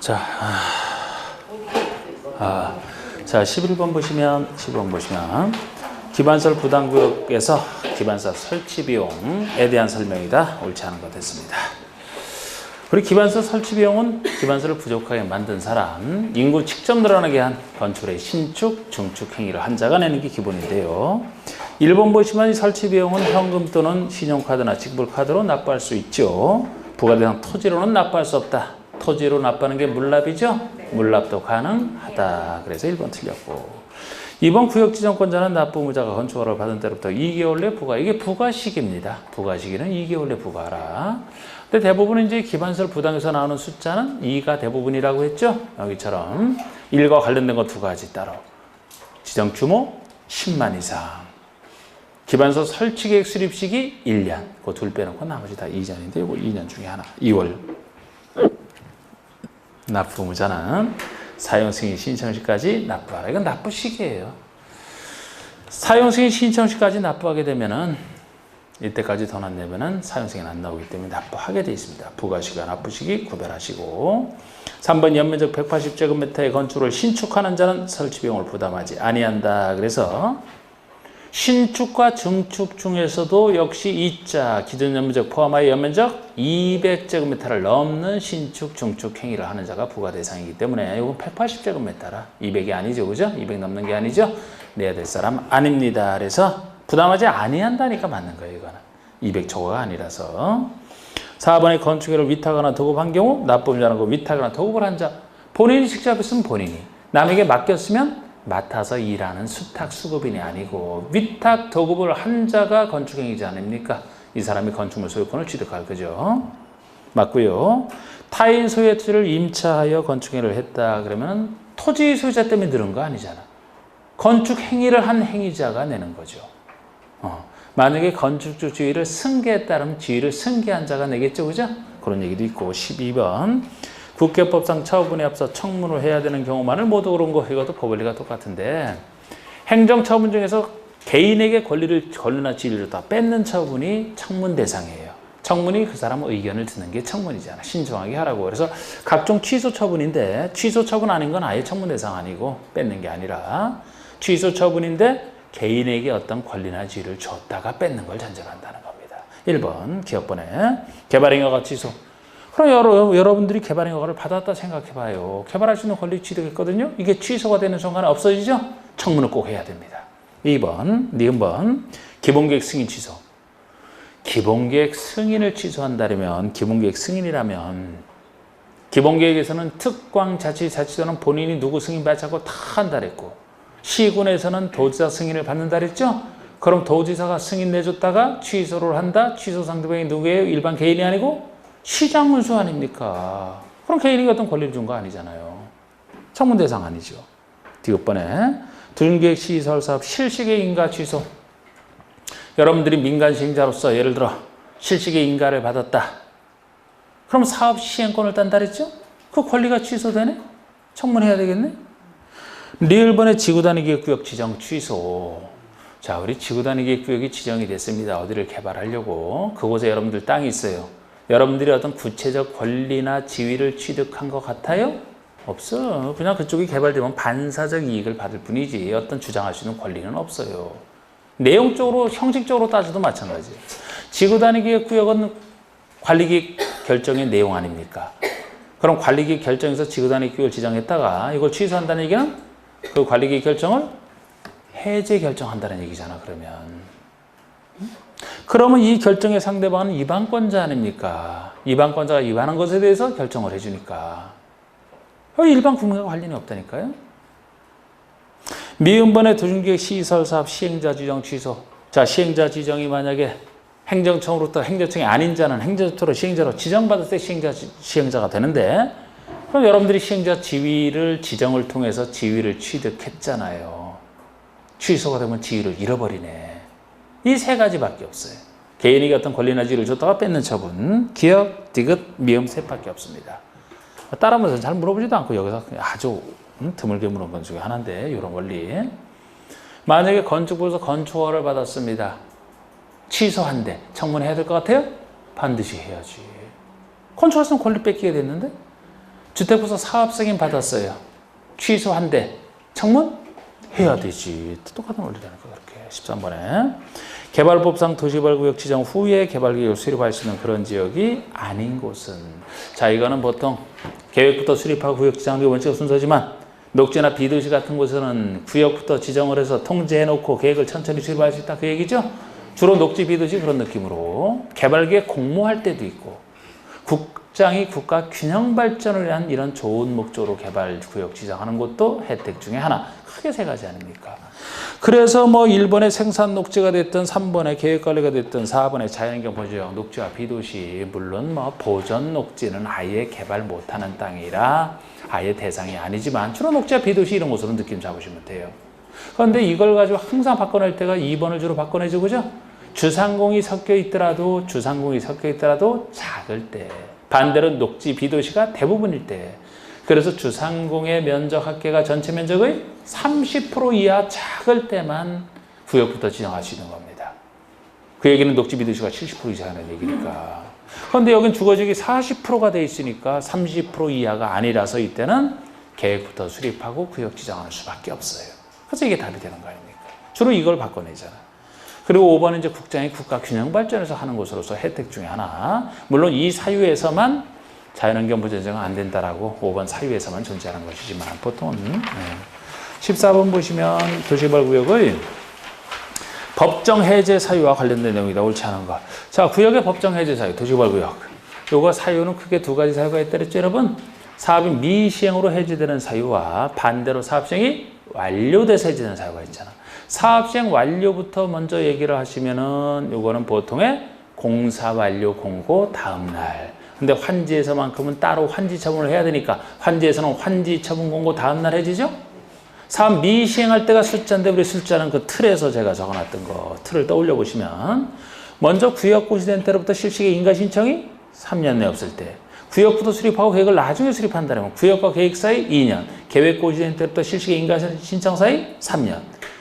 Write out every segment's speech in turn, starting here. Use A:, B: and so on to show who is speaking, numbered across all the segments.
A: 자, 11번 보시면 기반설 부담구역에서 기반설 설치 비용에 대한 설명이다. 옳지 않은 것 됐습니다. 우리 기반설 설치 비용은 기반설을 부족하게 만든 사람, 인구 직접 늘어나게 한 건축물의 신축, 중축 행위를 한 자가 내는 게 기본인데요. 1번 보시면 이 설치 비용은 현금 또는 신용카드나 지불카드로 납부할 수 있죠. 부가대상 토지로는 납부할 수 없다. 토지로 납부하는 게 물납이죠. 물납도 가능하다. 그래서 1번 틀렸고. 2번 구역지정권자는 납부의무자가 건축허가를 받은 때로부터 2개월 내 부과. 이게 부과시기입니다. 부과시기는 2개월 내 부과하라. 근데 대부분 이제 기반설 부담에서 나오는 숫자는 2가 대부분이라고 했죠. 여기처럼 1과 관련된 거 두 가지 따로. 지정 규모 10만 이상. 기반설 설치 계획 수립 시기 1년. 그 둘 빼놓고 나머지 다 2년인데 이거 2년 중에 하나. 2월. 납부 의무자는 사용 승인 신청 시까지 납부하라. 이건 납부 시기예요. 사용 승인 신청 시까지 납부하게 되면은 이때까지 돈 안 내면은 사용 승인 안 나오기 때문에 납부하게 되어 있습니다. 부가 시기와 납부 시기 구별하시고. 3번 연면적 180제곱미터의 건축을 신축하는 자는 설치 비용을 부담하지 아니한다. 그래서 신축과 증축 중에서도 역시 이자 기존 연면적 포함하여 연면적 200제곱미터를 넘는 신축, 증축 행위를 하는 자가 부과 대상이기 때문에 이건 180제곱미터라 200이 아니죠, 그죠? 200 넘는 게 아니죠? 내야 될 사람 아닙니다. 그래서 부담하지 아니한다니까 맞는 거예요, 이거는 200 초과가 아니라서. 4번에 건축료를 위탁하거나 도급한 경우 납부의무자는 그 위탁하거나 도급을 한 자, 본인이 직접 했으면 본인이, 남에게 맡겼으면 맡아서 일하는 수탁 수급인이 아니고 위탁 도급을 한 자가 건축행위지 아닙니까? 이 사람이 건축물 소유권을 취득할 거죠. 맞고요. 타인 소유의 토지를 임차하여 건축행위를 했다 그러면 토지 소유자 때문에 늘은 거 아니잖아. 건축행위를 한 행위자가 내는 거죠. 만약에 건축주 지위를 승계했다 그러면 지위를 승계한 자가 내겠죠, 그죠? 그런 얘기도 있고. 12번 국회법상 처분에 앞서 청문을 해야 되는 경우만을 모두 그런 거, 이것도 법 원리가 똑같은데 행정처분 중에서 개인에게 권리나 지위를 다 뺏는 처분이 청문 대상이에요. 청문이 그 사람 의견을 듣는 게 청문이잖아. 신중하게 하라고. 그래서 각종 취소 처분인데 취소 처분 아닌 건 아예 청문 대상 아니고 뺏는 게 아니라 취소 처분인데 개인에게 어떤 권리나 지위를 줬다가 뺏는 걸 전제한다는 겁니다. 1번 기업번에 개발행위가 취소. 그럼 여러분들이 개발행위를 받았다 생각해봐요. 개발할 수 있는 권리 취득했거든요. 이게 취소가 되는 순간에 없어지죠? 청문을 꼭 해야 됩니다. 2번, 니은번 기본계획 승인 취소. 기본계획 승인을 취소한다면 기본계획 승인이라면 기본계획에서는 특광자치자치도는 본인이 누구 승인 받자고 다 한다 그랬고 시군에서는 도지사 승인을 받는다 그랬죠? 그럼 도지사가 승인 내줬다가 취소를 한다? 취소 상대방이 누구예요? 일반 개인이 아니고 시장 문수 아닙니까? 그럼 개인이 어떤 권리를 준 거 아니잖아요. 청문 대상 아니죠. 디귿번에 두준계획 시설사업 실시계 인가 취소. 여러분들이 민간 시행자로서 예를 들어 실시계 인가를 받았다. 그럼 사업 시행권을 딴다 그랬죠? 그 권리가 취소되네? 청문해야 되겠네? 리을번에 지구단위 계획구역 지정 취소. 자, 우리 지구단위 계획구역이 지정이 됐습니다. 어디를 개발하려고. 그곳에 여러분들 땅이 있어요. 여러분들이 어떤 구체적 권리나 지위를 취득한 것 같아요? 없어. 그냥 그쪽이 개발되면 반사적 이익을 받을 뿐이지 어떤 주장할 수 있는 권리는 없어요. 내용적으로, 형식적으로 따져도 마찬가지. 지구단위계획구역은 관리계획 결정의 내용 아닙니까? 그럼 관리계획 결정에서 지구단위계획을 지정했다가 이걸 취소한다는 얘기는 그 관리계획 결정을 해제 결정한다는 얘기잖아, 그러면. 그러면 이 결정의 상대방은 위반권자 아닙니까? 위반권자가 위반한 것에 대해서 결정을 해주니까. 일반 국민과 관련이 없다니까요. 미음번의 도중계획 시설사업 시행자 지정 취소. 자, 시행자 지정이 만약에 행정청으로부터 행정청이 아닌 자는 행정처로 시행자로 지정받을 때 시행자가 되는데 그럼 여러분들이 시행자 지위를 지정을 통해서 지위를 취득했잖아요. 취소가 되면 지위를 잃어버리네. 이 세 가지밖에 없어요. 개인에게 어떤 권리나 지위를 줬다가 뺏는 처분, 기업, 디귿, 미음 셋밖에 없습니다. 따라하면서 잘 물어보지도 않고 여기서 아주 드물게 물은 것 중에 하나인데 이런 원리. 만약에 건축부에서 건축허가를 받았습니다. 취소한대. 청문해야 될 것 같아요? 반드시 해야지. 건축했으면 권리 뺏기게 됐는데 주택부서 사업승인 받았어요. 취소한대. 청문? 해야 되지. 똑같은 원리라니까 그렇게. 13번에 개발법상 도시개발구역 지정 후에 개발계획을 수립할 수 있는 그런 지역이 아닌 곳은, 자 이거는 보통 계획부터 수립하고 구역 지정하는 게 원칙 순서지만 녹지나 비도시 같은 곳에는 구역부터 지정을 해서 통제해놓고 계획을 천천히 수립할 수 있다 그 얘기죠. 주로 녹지 비도시 그런 느낌으로 개발계획 공모할 때도 있고, 국장이 국가 균형 발전을 위한 이런 좋은 목적으로 개발구역 지정하는 것도 혜택 중에 하나. 크게 세 가지 아닙니까? 그래서 뭐 1번의 생산 녹지가 됐든 3번의 계획관리가 됐든 4번의 자연환경 보조역 녹지와 비도시, 물론 뭐 보전 녹지는 아예 개발 못하는 땅이라 아예 대상이 아니지만 주로 녹지와 비도시 이런 곳으로 느낌 잡으시면 돼요. 그런데 이걸 가지고 항상 바꿔낼 때가 2번을 주로 바꿔내죠, 그죠? 주상공이 섞여 있더라도 작을 때, 반대로 녹지 비도시가 대부분일 때, 그래서 주상공의 면적 합계가 전체 면적의 30% 이하 작을 때만 구역부터 지정할 수 있는 겁니다. 그 얘기는 녹지 비도시가 70% 이상이라는 얘기니까. 그런데 여긴 주거지역이 40%가 돼 있으니까 30% 이하가 아니라서 이때는 계획부터 수립하고 구역 지정할 수밖에 없어요. 그래서 이게 답이 되는 거 아닙니까? 주로 이걸 바꿔내잖아. 그리고 5번은 이제 국장이 국가 균형 발전에서 하는 것으로서 혜택 중에 하나. 물론 이 사유에서만 자연환경 보전제가 안 된다라고 5번 사유에서만 존재하는 것이지만 보통은 14번 보시면 도시개발구역의 법정 해제 사유와 관련된 내용이다. 옳지 않은 거. 자, 구역의 법정 해제 사유, 도시개발구역. 요거 사유는 크게 두 가지 사유가 있다 그랬죠, 여러분? 사업이 미시행으로 해제되는 사유와 반대로 사업시행이 완료돼서 해제되는 사유가 있잖아. 사업시행 완료부터 먼저 얘기를 하시면은 요거는 보통의 공사 완료 공고 다음 날. 근데 환지에서만큼은 따로 환지 처분을 해야 되니까 환지에서는 환지 처분 공고 다음 날 해지죠? 사업 미시행할 때가 숫자인데 우리 숫자는 그 틀에서 제가 적어놨던 거 틀을 떠올려 보시면 먼저 구역 고시된 때로부터 실시계 인가 신청이 3년 내 없을 때, 구역부터 수립하고 계획을 나중에 수립한다면 구역과 계획 사이 2년, 계획 고시된 때부터 실시계 인가 신청 사이 3년,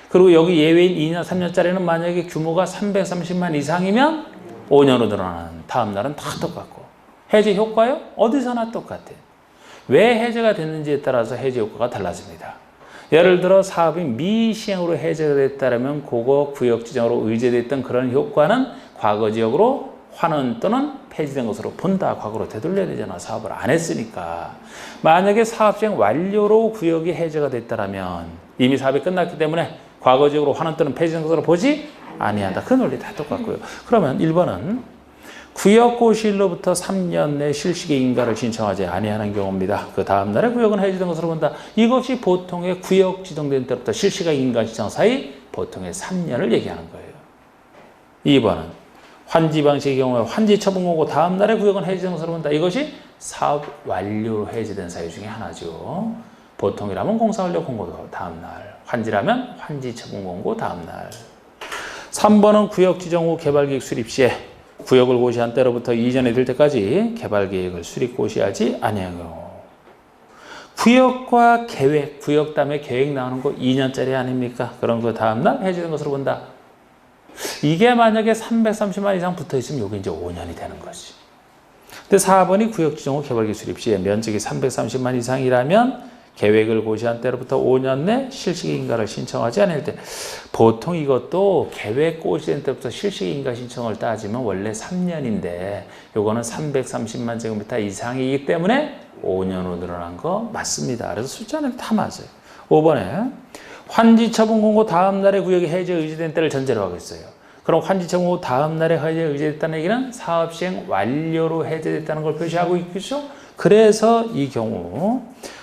A: 그리고 여기 예외인 2년, 3년짜리는 만약에 규모가 330만 이상이면 5년으로 늘어나는 다음 날은 다 똑같고, 해제 효과요? 어디서나 똑같아요. 왜 해제가 됐는지에 따라서 해제 효과가 달라집니다. 예를 들어 사업이 미시행으로 해제가 됐다면 그거 구역 지정으로 의제됐던 그런 효과는 과거 지역으로 환원 또는 폐지된 것으로 본다. 과거로 되돌려야 되잖아. 사업을 안 했으니까. 만약에 사업 시행 완료로 구역이 해제가 됐다면 이미 사업이 끝났기 때문에 과거 지역으로 환원 또는 폐지된 것으로 보지 아니한다. 그 논리 다 똑같고요. 그러면 1번은 구역 고시일로부터 3년 내 실시계 인가를 신청하지 아니하는 경우입니다. 그 다음 날에 구역은 해제된 것으로 본다. 이것이 보통의 구역 지정된 때부터 실시가 인가 신청 사이 보통의 3년을 얘기하는 거예요. 2번은 환지 방식의 경우에 환지 처분 공고 다음 날에 구역은 해제된 것으로 본다. 이것이 사업 완료로 해제된 사유 중에 하나죠. 보통이라면 공사 완료 공고 다음 날, 환지라면 환지 처분 공고 다음 날. 3번은 구역 지정 후 개발계획 수립 시에 구역을 고시한 때로부터 이전에 될 때까지 개발계획을 수립 고시하지 아니하고, 구역과 계획, 구역 다음에 계획 나오는 거 2년짜리 아닙니까? 그럼 그 다음날 해제된 것으로 본다. 이게 만약에 330만 이상 붙어있으면 이게 이제 5년이 되는 거지. 근데 4번이 구역 지정 후 개발계획 수립 시에 면적이 330만 이상이라면 계획을 고시한 때로부터 5년 내 실시계 인가를 신청하지 않을 때, 보통 이것도 계획 고시된 때부터 실시계 인가 신청을 따지면 원래 3년인데 요거는 330만 제곱미터 이상이기 때문에 5년으로 늘어난 거 맞습니다. 그래서 숫자는 다 맞아요. 5번에 환지 처분 공고 다음 날에 구역이 해제 의지된 때를 전제로 하겠어요. 그럼 환지 처분 공고 다음 날에 해제 의지됐다는 얘기는 사업 시행 완료로 해제됐다는 걸 표시하고 있겠죠. 그래서 이 경우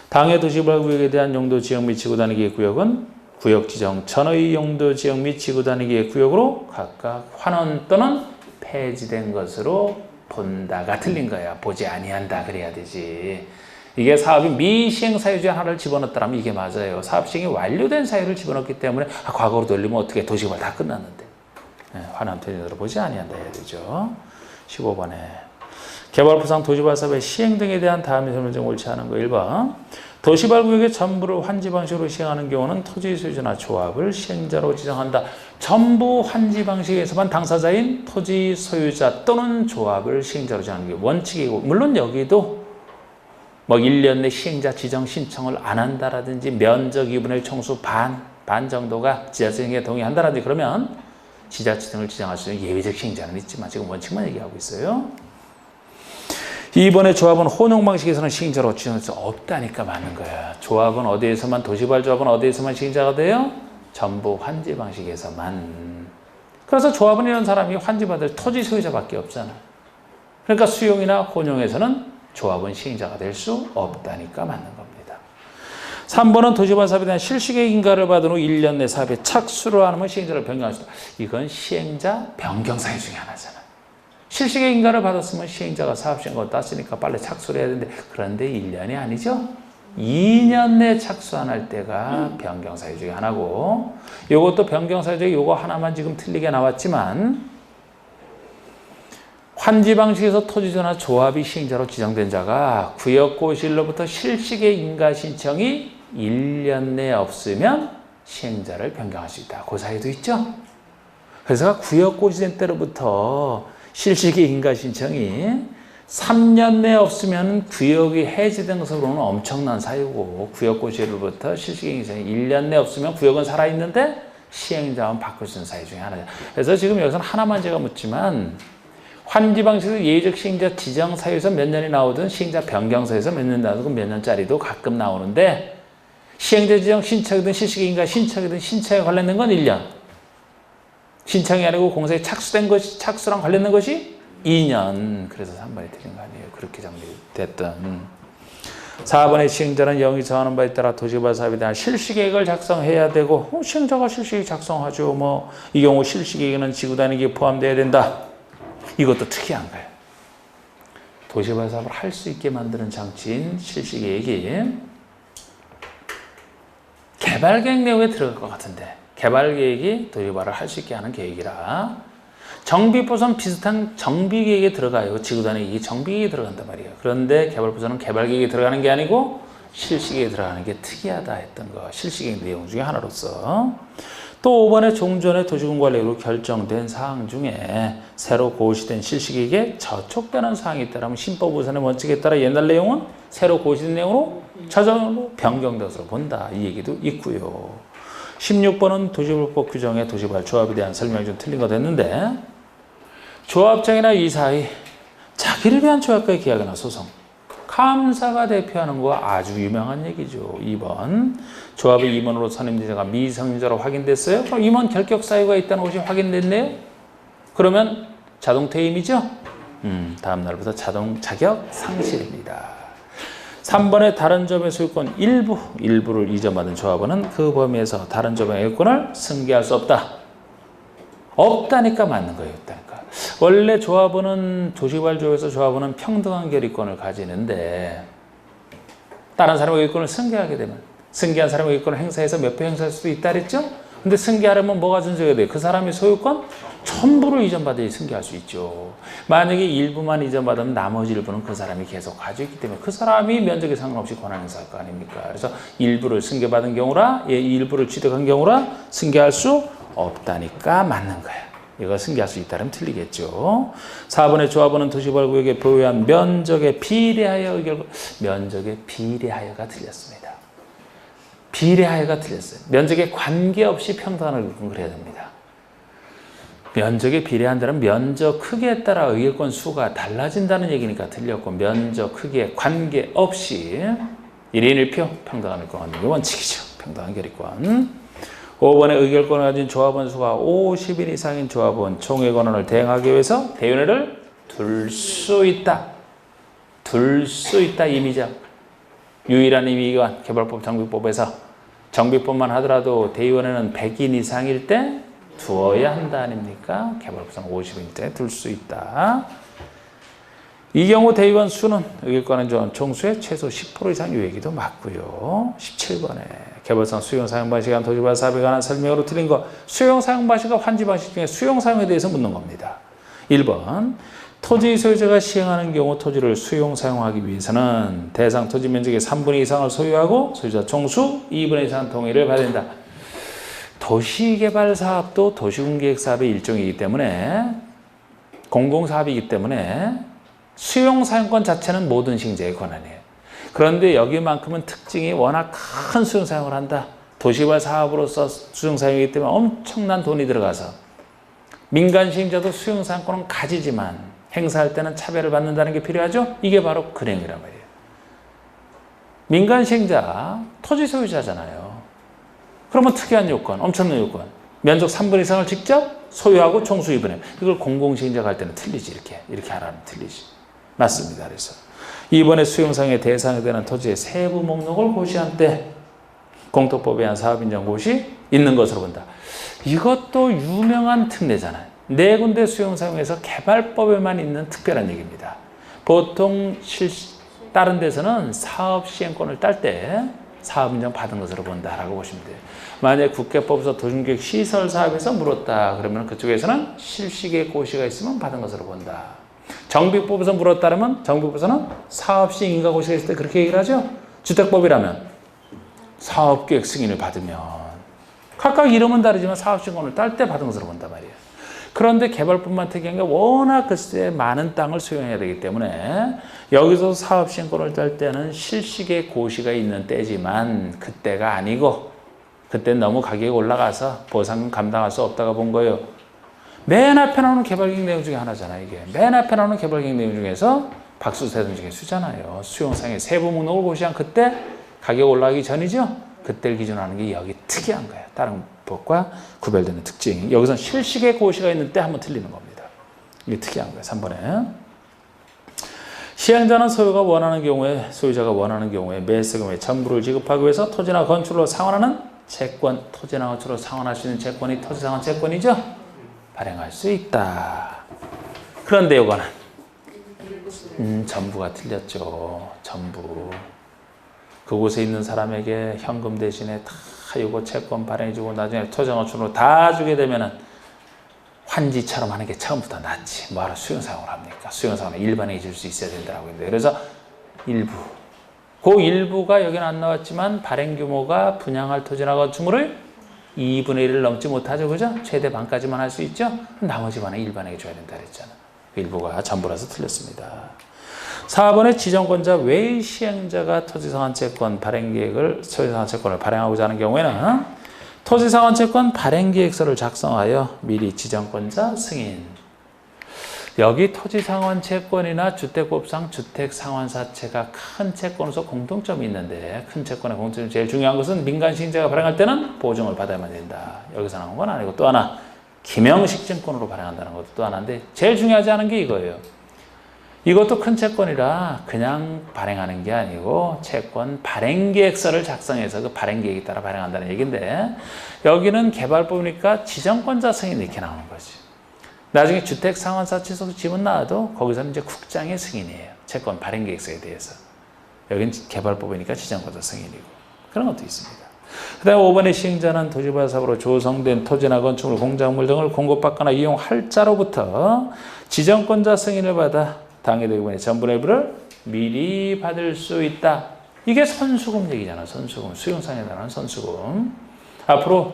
A: 당해 도시개발구역에 대한 용도 지역 및 지구 단위 계획 구역은 구역 지정 전의 용도 지역 및 지구 단위 계획 구역으로 각각 환원 또는 폐지된 것으로 본다가 틀린 거야. 보지 아니한다 그래야 되지. 이게 사업이 미시행 사유 중 하나를 집어넣었다면 이게 맞아요. 사업 시행이 완료된 사유를 집어넣기 때문에 과거로 돌리면 어떻게 도시개발 다 끝났는데 환원 폐지로 보지 아니한다 해야 되죠. 15번에 개발부상 도시개발 사업의 시행 등에 대한 다음의 설명 옳지 않은 거 1번. 도시개발구역의 전부를 환지 방식으로 시행하는 경우는 토지 소유주나 조합을 시행자로 지정한다. 전부 환지 방식에서만 당사자인 토지 소유자 또는 조합을 시행자로 지정하는 게 원칙이고, 물론 여기도 뭐 1년 내 시행자 지정 신청을 안 한다라든지 면적 2분의 총수 반 정도가 지자체에 동의한다라든지 그러면 지자체 등을 지정할 수 있는 예외적 시행자는 있지만 지금 원칙만 얘기하고 있어요. 이번에 조합은 혼용 방식에서는 시행자로 지정할 수 없다니까 맞는 거야. 조합은 어디에서만 도시발조합은 어디에서만 시행자가 돼요? 전부 환지 방식에서만. 그래서 조합은 이런 사람이 환지받을 토지 소유자밖에 없잖아. 그러니까 수용이나 혼용에서는 조합은 시행자가 될 수 없다니까 맞는 겁니다. 3번은 도시발 사업에 대한 실시계 인가를 받은 후 1년 내 사업에 착수를 하면 시행자를 변경할 수 있다. 이건 시행자 변경 사유 중에 하나잖아. 실시계 인가를 받았으면 시행자가 사업시행을 땄으니까 빨리 착수를 해야 되는데 그런데 1년이 아니죠. 2년 내 착수 안 할 때가 변경 사유 중에 하나고 이것도 변경 사유 중에 이거 하나만 지금 틀리게 나왔지만 환지 방식에서 토지주나 조합이 시행자로 지정된 자가 구역고시일로부터 실시계 인가 신청이 1년 내에 없으면 시행자를 변경할 수 있다. 그 사유도 있죠. 그래서 구역고시된 때로부터 실시계 인가 신청이 3년 내에 없으면 구역이 해지된 것으로는 엄청난 사유고 구역고시로부터 실시계 인가 신청이 1년 내에 없으면 구역은 살아있는데 시행자만 바꿀 수 있는 사유 중에 하나죠. 그래서 지금 여기서는 하나만 제가 묻지만 환지 방식에서 예외적 시행자 지정 사유에서 몇 년이 나오든 시행자 변경 사유에서 몇 년 나오든 몇 년짜리도 가끔 나오는데 시행자 지정 신청이든 실시계 인가 신청이든 신청에 관련된 건 1년. 신청이 아니고 공사에 착수된 것이 착수랑 관련된 것이 2년. 그래서 3번이 틀린 거 아니에요. 그렇게 정리됐던. 4번의 시행자는 영이 정하는 바에 따라 도시개발 사업에 대한 실시계획을 작성해야 되고 시행자가 실시계획 작성하죠. 뭐 이 경우 실시계획에는 지구단위기 포함되어야 된다. 이것도 특이한 거예요. 도시개발 사업을 할 수 있게 만드는 장치인 실시계획이 개발계획 내용에 들어갈 것 같은데 개발계획이 도시개발을 할 수 있게 하는 계획이라 정비보선 비슷한 정비계획에 들어가요. 지구단위기 정비계획에 들어간단 말이에요. 그런데 개발보선은 개발계획에 들어가는 게 아니고 실시계획에 들어가는 게 특이하다 했던 거. 실시계획 내용 중에 하나로서 또 5번의 종전의 도시군관리로 결정된 사항 중에 새로 고시된 실시계획에 저촉되는 사항이 있다면 신법우선의 원칙에 따라 옛날 내용은 새로 고시된 내용으로 자동으로 변경된 것으로 본다. 이 얘기도 있고요. 16번은 도시개발법 규정의 도시개발 조합에 대한 설명이 좀 틀린 거 됐는데 조합장이나 이사의 자기를 위한 조합과의 계약이나 소송 감사가 대표하는 거 아주 유명한 얘기죠. 2번 조합의 임원으로 선임된 자가 미성년자로 확인됐어요. 그럼 임원 결격 사유가 있다는 것이 확인됐네요. 그러면 자동 퇴임이죠. 다음 날부터 자동 자격 상실입니다. 3번의 다른 점의 소유권 일부를 이전받은 조합원은 그 범위에서 다른 점의 소유권을 승계할 수 없다. 없다니까 맞는 거예요. 없다니까. 원래 조합원은 도시개발조합에서 조합원은 평등한 결의권을 가지는데 다른 사람의 소유권을 승계하게 되면 승계한 사람의 소유권을 행사해서 몇 표 행사할 수도 있다 그랬죠? 근데 승계하려면 뭐가 존재해야 돼요? 그 사람의 소유권 전부를 이전받아야 승계할 수 있죠. 만약에 일부만 이전받으면 나머지 일부는 그 사람이 계속 가지고 있기 때문에 그 사람이 면적에 상관없이 권한 행사할 거 아닙니까? 그래서 일부를 승계받은 경우라 일부를 취득한 경우라 승계할 수 없다니까 맞는 거야. 이거 승계할 수 있다면 틀리겠죠. 4번의 조합원은 도시개발구역에 보유한 면적에 비례하여 면적에 비례하여가 틀렸습니다. 비례하여가 틀렸어요. 면적에 관계없이 평등한 의결권을 해야 됩니다. 면적에 비례한다는 면적 크기에 따라 의결권 수가 달라진다는 얘기니까 틀렸고 면적 크기에 관계없이 1인 1표 평등한 의결권 얻는 게 원칙이죠. 평등한 결의권. 5번의 의결권을 가진 조합원 수가 50인 이상인 조합원 총회 권한을 대행하기 위해서 대의원회를 둘 수 있다. 둘 수 있다 임의적. 유일한 임의기관 개발법 정비법에서 정비법만 하더라도 대의원회는 100인 이상일 때 두어야 한다 아닙니까? 개발법상 50인 때 둘 수 있다. 이 경우 대의원 수는 의결권은 총수의 최소 10% 이상 유예기도 맞고요. 17번에 개발상 수용 사용 방식에 관한 도시개발 사업에 관한 설명으로 틀린 거 수용 사용 방식과 환지 방식 중에 수용 사용에 대해서 묻는 겁니다. 1번 토지 소유자가 시행하는 경우 토지를 수용 사용하기 위해서는 대상 토지 면적의 3분의 2 이상을 소유하고 소유자 총수 2분의 2 이상 동의를 받아야 된다. 도시개발 사업도 도시군계획 사업의 일종이기 때문에 공공사업이기 때문에 수용 사용권 자체는 모든 시행자의 권한이에요. 그런데 여기만큼은 특징이 워낙 큰 수용 사용을 한다. 도시개발 사업으로서 수용 사용이기 때문에 엄청난 돈이 들어가서 민간 시행자도 수용 사용권은 가지지만 행사할 때는 차별을 받는다는 게 필요하죠. 이게 바로 근행이란 말이에요. 민간 시행자 토지 소유자잖아요. 그러면 특이한 요건, 엄청난 요건. 면적 3분의 2 이상을 직접 소유하고 총수 2분의 1. 이걸 공공시행자가 할 때는 틀리지. 이렇게 하라면 틀리지. 맞습니다. 그래서 이번에 수용상의 대상이 되는 토지의 세부 목록을 고시한 때 공토법에 의한 사업인정 고시 있는 것으로 본다. 이것도 유명한 특례잖아요. 네 군데 수용사용에서 개발법에만 있는 특별한 얘기입니다. 보통 다른 데서는 사업시행권을 딸 때 사업인정 받은 것으로 본다라고 보시면 돼요. 만약에 국계법에서 도심계획 시설사업에서 물었다 그러면 그쪽에서는 실시계획 고시가 있으면 받은 것으로 본다. 정비법에서 물었다면 정비법에서는 사업시행 인가 고시가 있을 때 그렇게 얘기를 하죠. 주택법이라면 사업계획 승인을 받으면 각각 이름은 다르지만 사업시행권을 딸 때 받은 것으로 본단 말이에요. 그런데 개발법만 특이한 게 워낙 글쎄 많은 땅을 수용해야 되기 때문에 여기서 사업시행권을 딸 때는 실시계획 고시가 있는 때지만 그때가 아니고 그때 너무 가격이 올라가서 보상금 감당할 수 없다가 본 거예요. 맨 앞에 나오는 개발계획 내용 중에 하나잖아요. 이게 맨 앞에 나오는 개발계획 내용 중에서 박수세등 중에 수잖아요. 수용상의 세부 목록을 고시한 그때 가격 올라가기 전이죠. 그때를 기준으로 하는 게 여기 특이한 거예요. 다른 법과 구별되는 특징. 여기서는 실시계획 고시가 있는 때 한번 틀리는 겁니다. 이게 특이한 거예요. 3번에. 시행자는 소유자가 원하는 경우에 매수금의 전부를 지급하기 위해서 토지나 건축으로 상환하는 채권, 토지나 건축으로 상환할 수 있는 채권이 토지상환 채권이죠. 발행할 수 있다. 그런데 이거는 전부가 틀렸죠. 전부. 그곳에 있는 사람에게 현금 대신에 다 이거 채권 발행해주고 나중에 토지건축으로 다 주게 되면은 환지처럼 하는 게 처음부터 낫지. 뭐하러 수용사용을 합니까? 수용사용은 일반에 줄 수 있어야 된다고 했는데 그래서 일부. 그 일부가 여기는 안 나왔지만 발행 규모가 분양할 토지나 건축물을 2분의 1을 넘지 못하죠. 그죠? 최대 반까지만 할 수 있죠? 나머지 반은 일반에게 줘야 된다 그랬잖아. 일부가 전부라서 틀렸습니다. 4번의 지정권자 외의 시행자가 토지상환채권 발행계획을 토지상환채권을 발행하고자 하는 경우에는 토지상환채권 발행계획서를 작성하여 미리 지정권자 승인. 여기 토지상환채권이나 주택법상 주택상환사채가 큰 채권으로서 공통점이 있는데 큰 채권의 공통점이 제일 중요한 것은 민간 시행자가 발행할 때는 보증을 받아야만 된다. 여기서 나온 건 아니고 또 하나 김영식 증권으로 발행한다는 것도 또 하나인데 제일 중요하지 않은 게 이거예요. 이것도 큰 채권이라 그냥 발행하는 게 아니고 채권 발행계획서를 작성해서 그 발행계획에 따라 발행한다는 얘기인데 여기는 개발법이니까 지정권자 승인 이렇게 나오는 거지. 나중에 주택상환사채소도 지문 나와도 거기서는 이제 국장의 승인이에요. 채권 발행계획서에 대해서. 여기는 개발법이니까 지정권자 승인이고 그런 것도 있습니다. 그 다음에 5번의 시행자는 토지발 사업으로 조성된 토지나 건축물, 공작물 등을 공급받거나 이용할 자로부터 지정권자 승인을 받아 당해되기 때문에 전분의 일부를 미리 받을 수 있다. 이게 선수금 얘기잖아. 선수금. 수용상에 관한 선수금. 앞으로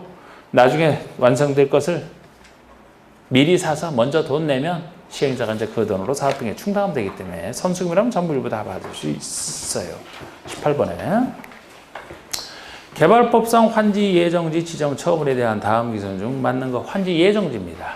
A: 나중에 완성될 것을 미리 사서 먼저 돈 내면 시행자가 이제 그 돈으로 사업 등에 충당하면 되기 때문에 선수금이라면 전부 일부 다 받을 수 있어요. 18번에 개발법상 환지 예정지 지정 처분에 대한 다음 기준 중 맞는 거 환지 예정지입니다.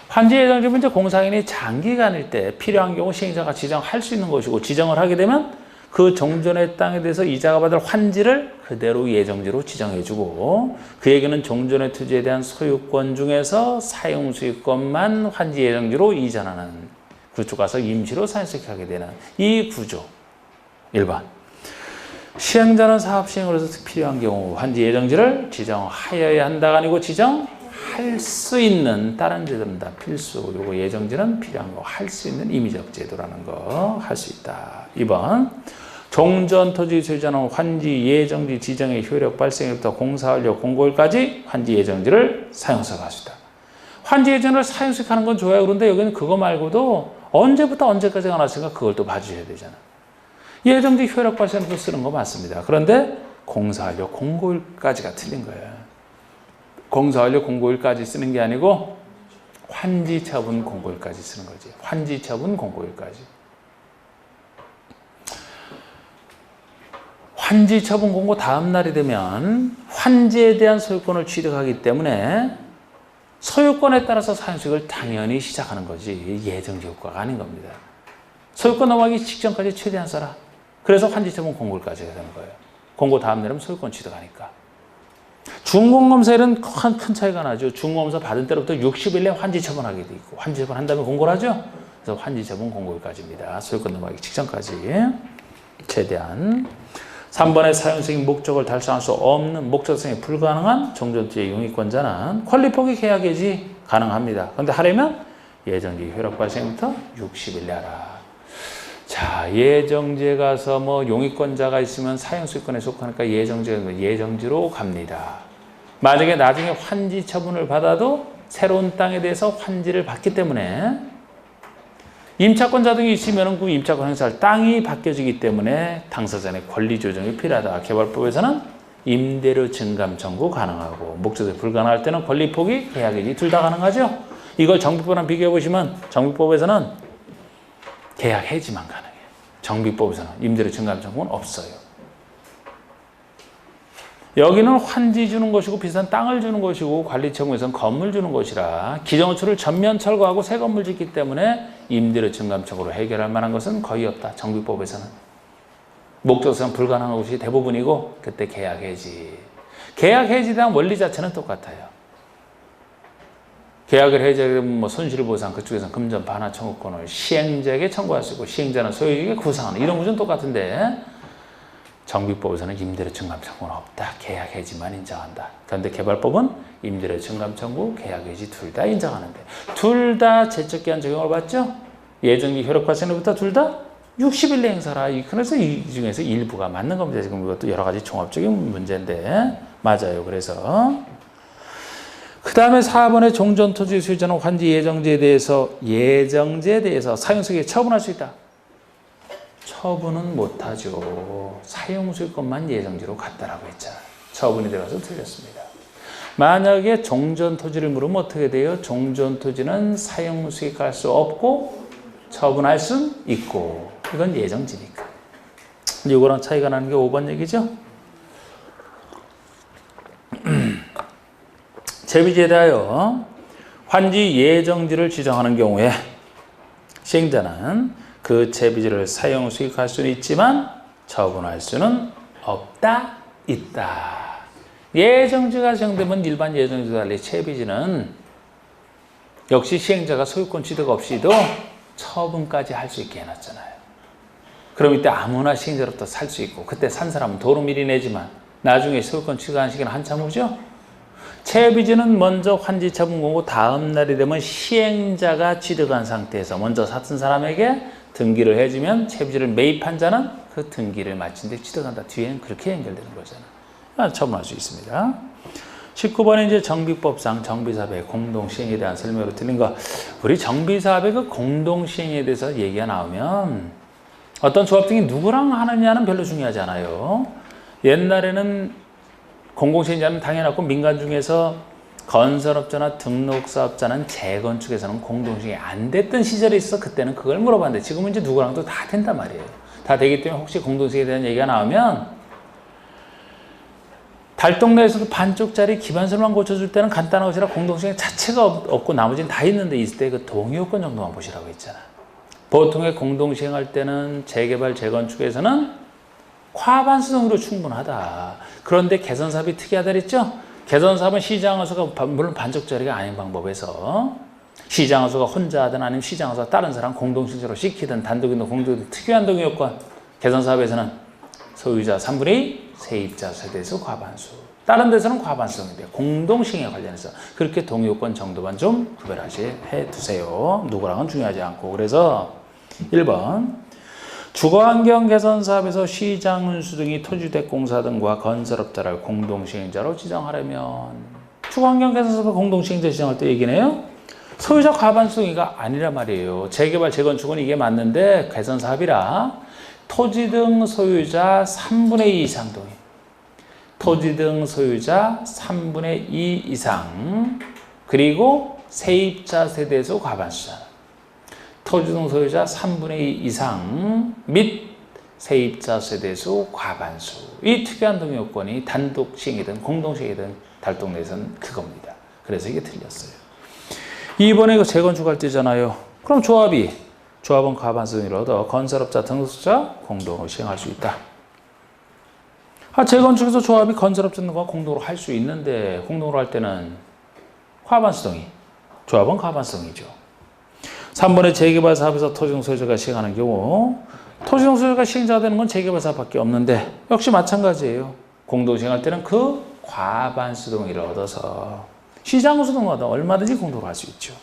A: 환지 예정지는 이제 공사인이 장기간일 때 필요한 경우 시행자가 지정할 수 있는 것이고 지정을 하게 되면 그 종전의 땅에 대해서 이자가 받을 환지를 그대로 예정지로 지정해주고 그 얘기는 종전의 토지에 대한 소유권 중에서 사용수익권만 환지 예정지로 이전하는 그쪽 가서 임시로 사용수익하게 되는 이 구조. 1번. 시행자는 사업 시행으로서 필요한 경우 환지 예정지를 지정하여야 한다가 아니고 지정할 수 있는 다른 제도는 다 필수. 요거 예정지는 필요한 거 할 수 있는 임의적 제도라는 거 할 수 있다. 2번. 종전 토지 소유자는 환지 예정지 지정의 효력 발생부터 공사 완료 공고일까지 환지 예정지를 사용수익할 수 있다. 환지 예정을 사용수익하는 건 좋아요. 그런데 여기는 그거 말고도 언제부터 언제까지가 나왔으니까 그걸 또 봐주셔야 되잖아. 예정지 효력 발생부터 쓰는 거 맞습니다. 그런데 공사 완료 공고일까지가 틀린 거예요. 공사 완료 공고일까지 쓰는 게 아니고 환지 처분 공고일까지 쓰는 거지. 환지 처분 공고일까지. 환지 처분 공고 다음 날이 되면 환지에 대한 소유권을 취득하기 때문에 소유권에 따라서 사용수익을 당연히 시작하는 거지 예정지 효과가 아닌 겁니다. 소유권 넘어가기 직전까지 최대한 써라. 그래서 환지 처분 공고까지 해야 되는 거예요. 공고 다음 날이면 소유권 취득하니까. 준공검사일은 큰 차이가 나죠. 준공검사 받은 때로부터 60일 내 환지 처분하게 돼 있고 환지 처분한 다음에 공고를 하죠. 그래서 환지 처분 공고일까지입니다. 소유권 넘어가기 직전까지 최대한. 3번의 사용승인 목적을 달성할 수 없는 목적성이 불가능한 종전투의 용익권자는 권리포기 계약 해지 가능합니다. 그런데 하려면 예정지 효력 발생부터 60일 내라. 자, 예정지에 가서 뭐 용익권자가 있으면 사용수익권에 속하니까 예정지로 갑니다. 만약에 나중에 환지 처분을 받아도 새로운 땅에 대해서 환지를 받기 때문에 임차권자 등이 있으면 그 임차권 행사할 땅이 바뀌어지기 때문에 당사자의 권리 조정이 필요하다. 개발법에서는 임대료 증감 청구 가능하고 목적이 불가능할 때는 권리 포기, 계약 해지 둘 다 가능하죠. 이걸 정비법이랑 비교해 보시면 정비법에서는 계약 해지만 가능해요. 정비법에서는 임대료 증감 청구는 없어요. 여기는 환지 주는 것이고 비싼 땅을 주는 것이고 관리청구에서는 건물 주는 것이라 기존호출을 전면 철거하고 새 건물 짓기 때문에 임대료 증감청구로 해결할 만한 것은 거의 없다. 정비법에서는. 목적상 불가능한 것이 대부분이고 그때 계약 해지. 계약 해지에 대한 원리 자체는 똑같아요. 계약을 해지하면 뭐 손실보상 그쪽에서는 금전 반환 청구권을 시행자에게 청구할 수 있고 시행자는 소유에게 구상하는 이런 구조는 똑같은데 정비법에서는 임대료 증감 청구는 없다. 계약 해지만 인정한다. 그런데 개발법은 임대료 증감 청구, 계약 해지 둘 다 인정하는데 둘 다 제척기한 적용을 받죠. 예정기 효력 발생부터 둘 다 60일 내 행사라. 그래서 이 중에서 일부가 맞는 겁니다. 지금 이것도 여러 가지 종합적인 문제인데 맞아요. 그래서 그 다음에 4번의 종전토지 소유자는 환지 예정지에 대해서 사용수익에 처분할 수 있다. 처분은 못하죠. 사용수익권만 예정지로 갔다라고 했잖아요. 처분이 들어가서 틀렸습니다. 만약에 종전토지를 물으면 어떻게 돼요? 종전토지는 사용수익할 수 없고 처분할 수 있고 이건 예정지니까. 이거랑 차이가 나는 게 5번 얘기죠. 재비지에 대하여 환지 예정지를 지정하는 경우에 시행자는 그 재비지를 사용 수익할 수는 있지만 처분할 수는 없다, 있다. 예정지가 지정되면 일반 예정지와 달리 재비지는 역시 시행자가 소유권 취득 없이도 처분까지 할 수 있게 해놨잖아요. 그럼 이때 아무나 시행자로부터 살 수 있고 그때 산 사람은 도로 미리 내지만 나중에 소유권 취득하는 시기는 한참 후죠. 채비지는 먼저 환지 처분 공고 다음 날이 되면 시행자가 취득한 상태에서 먼저 샀던 사람에게 등기를 해주면 채비지를 매입한 자는 그 등기를 마친 뒤 취득한다. 뒤에는 그렇게 연결되는 거잖아요. 처분할 수 있습니다. 19번에 이제 정비법상 정비사업의 공동시행에 대한 설명으로 드린 거. 우리 정비사업의 그 공동시행에 대해서 얘기가 나오면 어떤 조합 등이 누구랑 하느냐는 별로 중요하지 않아요. 옛날에는 공공시행자는 당연하고 민간 중에서 건설업자나 등록사업자는 재건축에서는 공동시행이 안 됐던 시절이 있어. 그때는 그걸 물어봤는데 지금은 이제 누구랑도 다 된단 말이에요. 다 되기 때문에 혹시 공동시행에 대한 얘기가 나오면 달동네에서도 반쪽짜리 기반설만 고쳐줄 때는 간단한 것이라 공동시행 자체가 없고 나머지는 다 있는데 있을 때 그 동의요건 정도만 보시라고 했잖아. 보통의 공동시행할 때는 재개발, 재건축에서는 과반수성으로 충분하다. 그런데 개선사업이 특이하다 그랬죠? 개선사업은 시장허수가 물론 반쪽짜리가 아닌 방법에서 시장허수가 혼자 하든 아니면 시장허수가 다른 사람 공동시행자로 시키든 단독이든 공동이든 특유한 동의요건. 개선사업에서는 소유자 3분의 2, 세입자 세대에서 과반수. 다른 데서는 과반수인데 공동시행에 관련해서 그렇게 동의요건 정도만 좀 구별해 두세요. 누구랑은 중요하지 않고. 그래서 1번 주거환경 개선 사업에서 시장 운수 등이 토지대공사 등과 건설업자를 공동시행자로 지정하려면 주거환경 개선 사업을 공동시행자 지정할 때 얘기네요. 소유자 과반수가 아니란 말이에요. 재개발, 재건축은 이게 맞는데 개선 사업이라 토지 등 소유자 3분의 2 이상 동의. 토지 등 소유자 3분의 2 이상 그리고 세입자 세대에서 과반수잖아. 토지 등 소유자 3분의 2 이상 및 세입자 세대수 과반수. 이 특이한 동의요건이 단독 시행이든 공동 시행이든 달동 내에서는 그겁니다. 그래서 이게 틀렸어요. 2번에 이거 재건축할 때잖아요. 그럼 조합은 과반수 동의를 얻어 건설업자 등록자 공동으로 시행할 수 있다. 재건축에서 조합이 건설업자 등과 공동으로 할 수 있는데 공동으로 할 때는 과반수 동의. 조합은 과반수 동의죠. 3번에 재개발 사업에서 토지등 소유자가 시행하는 경우 토지등 소유자가 시행자가 되는 건 재개발 사업밖에 없는데 역시 마찬가지예요. 공동 시행할 때는 그 과반수 동의를 얻어서 시장구수 등마다 얼마든지 공동으로 할 수 있죠.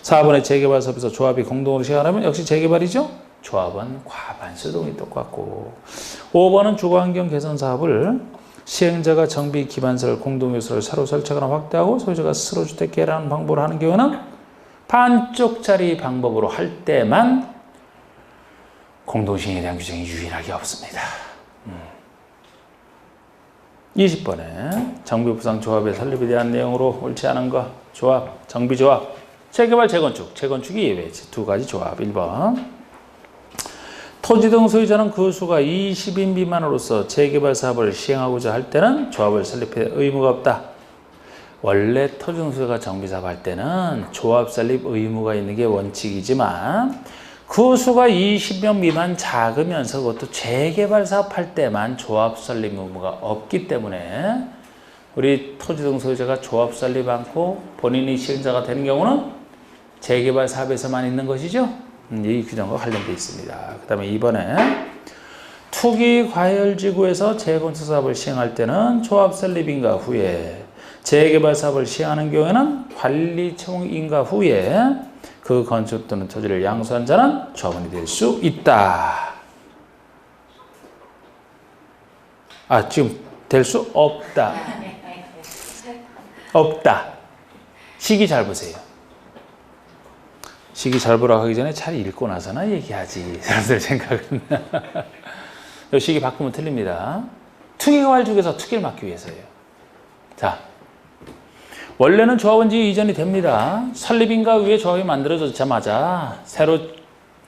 A: 4번에 재개발 사업에서 조합이 공동으로 시행하려면 역시 재개발이죠. 조합은 과반수 동의 똑같고 5번은 주거환경 개선 사업을 시행자가 정비 기반시설 공동요소를 새로 설치하거나 확대하고 소유자가 스스로 주택 개량하는 방법으로 하는 경우는 반쪽짜리 방법으로 할 때만 공동시행에 대한 규정이 유일하게 없습니다. 20번에 정비부상조합의 설립에 대한 내용으로 옳지 않은 것 조합, 정비조합, 재개발, 재건축이 예외지. 두 가지 조합. 1번 토지 등 소유자는 그 수가 20인 미만으로서 재개발 사업을 시행하고자 할 때는 조합을 설립할 의무가 없다. 원래 토지 등 소유자가 정비사업 할 때는 조합 설립 의무가 있는 게 원칙이지만 그 수가 20명 미만 작으면서 그것도 재개발 사업 할 때만 조합 설립 의무가 없기 때문에 우리 토지 등 소유자가 조합 설립 않고 본인이 시행자가 되는 경우는 재개발 사업에서만 있는 것이죠. 이 규정과 관련되어 있습니다. 그 다음에 2번에 투기 과열지구에서 재건축 사업을 시행할 때는 조합 설립 인가 후에 재개발 사업을 시행하는 경우에는 관리 채용 인가 후에 그 건축 또는 토지를 양수한 자는 조합원이 될 수 있다. 지금 될 수 없다. 없다. 시기 잘 보세요. 시기 잘 보라고 하기 전에 잘 읽고 나서나 얘기하지. 사람들 생각은. 이 시기 바꾸면 틀립니다. 투기가 활주에서 투기를 막기 위해서예요. 자, 원래는 조합원지 이전이 됩니다. 설립인가 위에 조합이 만들어졌자마자 새로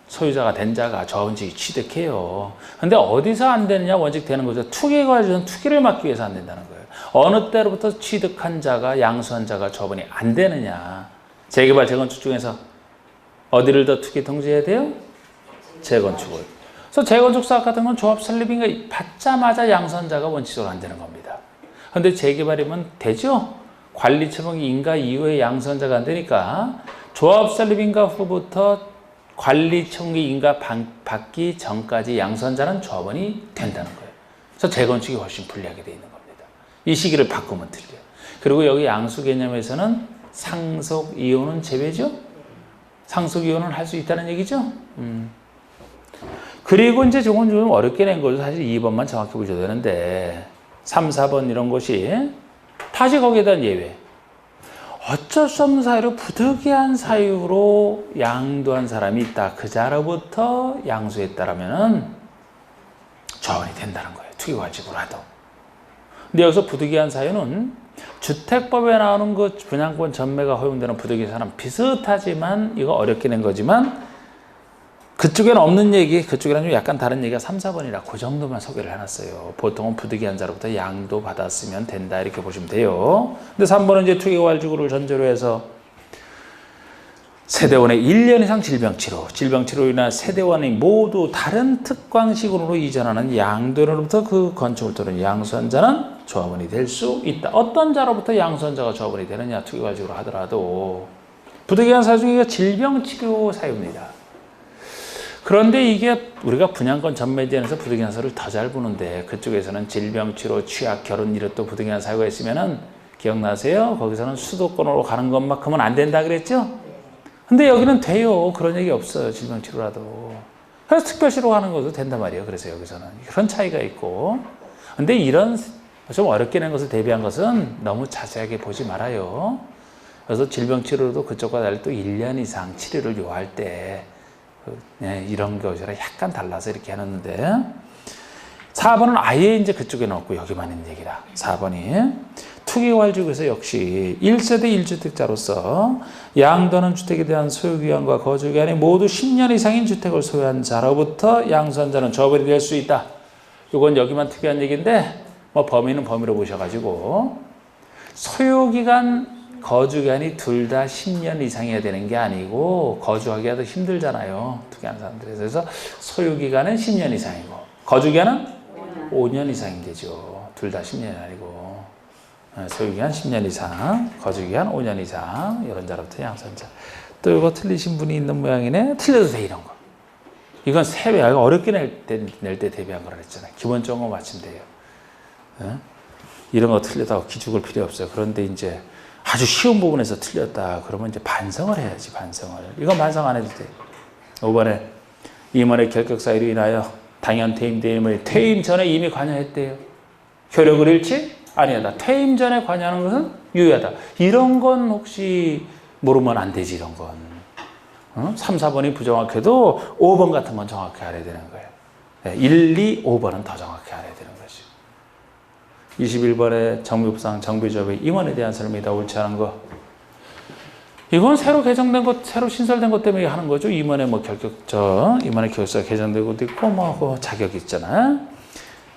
A: 소유자가 된 자가 조합원지 취득해요. 근데 어디서 안 되느냐? 원칙 되는 거죠. 투기가 활주는 투기를 막기 위해서 안 된다는 거예요. 어느 때로부터 취득한 자가 양수한 자가 조합원이 안 되느냐? 재개발, 재건축 중에서 어디를 더 투기 통지해야 돼요? 재건축을. 그래서 재건축 사업 같은 건 조합 설립인가 받자마자 양수한 자가 원칙적으로 안 되는 겁니다. 근데 재개발이면 되죠? 관리 처분이 인가 이후에 양수한 자가 안 되니까 조합 설립 인가 후부터 관리 처분이 인가 받기 전까지 양수한 자는 조합원이 된다는 거예요. 그래서 재건축이 훨씬 불리하게 되어 있는 겁니다. 이 시기를 바꾸면 틀려요. 그리고 여기 양수 개념에서는 상속 이혼은 제외죠? 상속 이혼을 할 수 있다는 얘기죠? 그리고 이제 저건 좀 어렵게 낸 거죠. 사실 2번만 정확히 보셔야 되는데 3, 4번 이런 것이 다시 거기에 대한 예외. 어쩔 수 없는 사유로 부득이한 사유로 양도한 사람이 있다. 그 자로부터 양수했다라면은 조합원이 된다는 거예요. 투기과실구라도. 근데 여기서 부득이한 사유는 주택법에 나오는 그 분양권 전매가 허용되는 부득이한 사람 비슷하지만 이거 어렵게 낸 거지만 그쪽에는 없는 얘기, 그쪽에는 좀 약간 다른 얘기가 3, 4번이라 그 정도만 소개를 해놨어요. 보통은 부득이한 자로부터 양도 받았으면 된다 이렇게 보시면 돼요. 근데 3번은 이제 투기과실구를 전제로 해서 세대원의 1년 이상 질병치료로 인한 세대원이 모두 다른 특광시군으로 이전하는 양도인으로부터 그 건축을 또는 양수한 자는 조합원이 될 수 있다. 어떤 자로부터 양수한 자가 조합원이 되느냐 투기과실구로 하더라도 부득이한 사유 중에 질병치료 사유입니다. 그런데 이게 우리가 분양권 전매제에서 부득이한 사유를 더 잘 보는데 그쪽에서는 질병치료, 취약, 결혼 이런 또 부득이한 사유가 있으면은 기억나세요? 거기서는 수도권으로 가는 것만큼은 안 된다 그랬죠? 근데 여기는 돼요. 그런 얘기 없어요. 질병치료라도. 그래서 특별시로 가는 것도 된단 말이에요. 그래서 여기서는. 그런 차이가 있고. 근데 이런 좀 어렵게 낸 것을 대비한 것은 너무 자세하게 보지 말아요. 그래서 질병치료도 그쪽과 달리 또 1년 이상 치료를 요할 때 이런 것이랑 약간 달라서 이렇게 해놨는데 4번은 아예 이제 그쪽에 넣었고 여기만 있는 얘기다. 4번이 투기과실구에서 역시 1세대 1주택자로서 양도하는 주택에 대한 소유기간과 거주기간이 모두 10년 이상인 주택을 소유한 자로부터 양수한자는 조합원이 될 수 있다. 이건 여기만 특이한 얘기인데 뭐 범위는 범위로 보셔가지고 소유기간, 거주기간이 둘 다 10년 이상이어야 되는 게 아니고 거주하기가 더 힘들잖아요. 특이한 사람들이. 그래서 소유기간은 10년 이상이고 거주기간은 5년 이상인 게죠. 둘 다 10년이 아니고. 소유기간 10년 이상, 거주기간 5년 이상, 이런 자로부터 양수한자. 또 이거 틀리신 분이 있는 모양이네. 틀려도 돼, 이런 거. 이건 세배, 어렵게 낼 때 대비한 거라 했잖아요. 기본적인 거 맞추면 돼요. 이런 거 틀렸다고 기죽을 필요 없어요. 그런데 이제 아주 쉬운 부분에서 틀렸다. 그러면 이제 반성을 해야지, 반성을. 이건 반성 안 해도 돼. 5번에 임원의 결격 사유로 인하여 당연 퇴임 대임을 퇴임 전에 이미 관여했대요. 효력을 잃지? 아니하다. 퇴임 전에 관여하는 것은 유효하다. 이런 건 혹시 모르면 안 되지, 이런 건. 3, 4번이 부정확해도 5번 같은 건 정확히 알아야 되는 거예요. 1, 2, 5번은 더 정확히 알아야 되는 거죠. 21번에 정비법상 정비조합의 임원에 대한 설명이다. 옳지 않은 거. 이건 새로 개정된 것, 새로 신설된 것 때문에 하는 거죠. 임원의 뭐 임원의 결격사가 개정된 것도 있고, 뭐, 자격이 있잖아.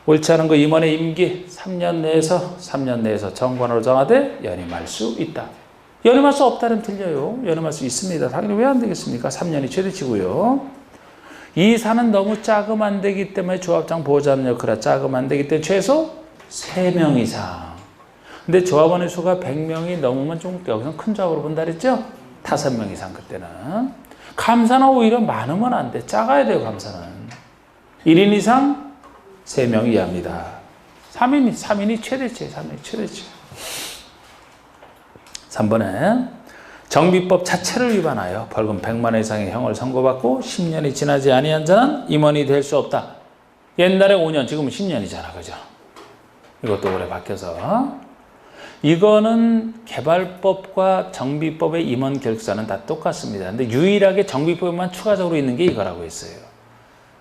A: 옳지 않은 거 임원의 임기 3년 내에서 정관으로 정하되 연임할 수 있다. 연임할 수 없다는 틀려요. 연임할 수 있습니다. 당연히 왜 안 되겠습니까? 3년이 최대치고요. 이사는 너무 작으면 안 되기 때문에 조합장 보호자는 역할이 작으면 안 되기 때문에 최소 3명 이상. 근데 조합원의 수가 100명이 넘으면 좀 여기서 큰 조합으로 본다 그랬죠? 5명 이상 그때는. 감사는 오히려 많으면 안 돼. 작아야 돼요, 감사는. 1인 이상 3명 이하입니다. 3인이 최대치, 3인이 최대치. 3번에 정비법 자체를 위반하여 벌금 100만 원 이상의 형을 선고받고 10년이 지나지 아니한 자는 임원이 될 수 없다. 옛날에 5년, 지금은 10년이잖아. 그죠? 이것도 올해 바뀌어서. 이거는 개발법과 정비법의 임원 결격사는 다 똑같습니다. 근데 유일하게 정비법에만 추가적으로 있는 게 이거라고 했어요.